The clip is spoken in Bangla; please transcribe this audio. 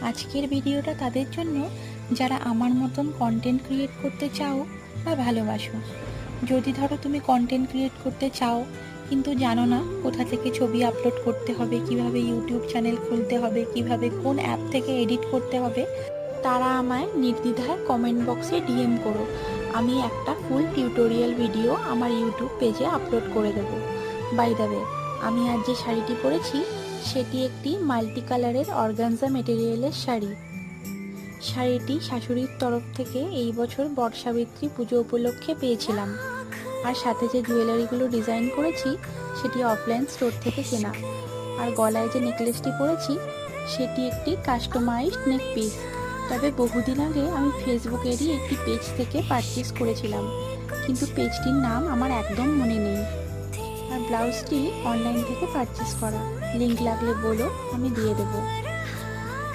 আজকের ভিডিওটা তাদের জন্য যারা আমার মতন কন্টেন্ট ক্রিয়েট করতে চাও বা ভালোবাসো। যদি ধরো তুমি কন্টেন্ট ক্রিয়েট করতে চাও কিন্তু জানো না কোথা থেকে ছবি আপলোড করতে হবে, কিভাবে ইউটিউব চ্যানেল খুলতে হবে, কিভাবে কোন অ্যাপ থেকে এডিট করতে হবে, তারা আমায় নির্দ্বিধায় কমেন্ট বক্সে ডিএম করো। আমি একটা ফুল টিউটোরিয়াল ভিডিও আমার ইউটিউব পেজে আপলোড করে দেবো। বাই দ্য ওয়ে, আমি আজ যে শাড়িটি পরেছি সেটি একটি মাল্টি কালারের অর্গানজা মেটেরিয়ালের শাড়ি। শাড়িটি শাশুড়ির তরফ থেকে এই বছর বর্ষাবৃত্তি পুজো উপলক্ষে পেয়েছিলাম। আর সাথে যে জুয়েলারিগুলো ডিজাইন করেছি সেটি অফলাইন স্টোর থেকে কেনা। আর গলায় যে নেকলেসটি পরেছি সেটি একটি কাস্টমাইজড নেক পিস। তবে বহুদিন আগে আমি ফেসবুকেরই একটি পেজ থেকে পারচেস করেছিলাম, কিন্তু পেজটির নাম আমার একদম মনে নেই। আর ব্লাউজটি অনলাইন থেকে পারচেস করা, লিংক লাগলে বলো, আমি দিয়ে দেবো।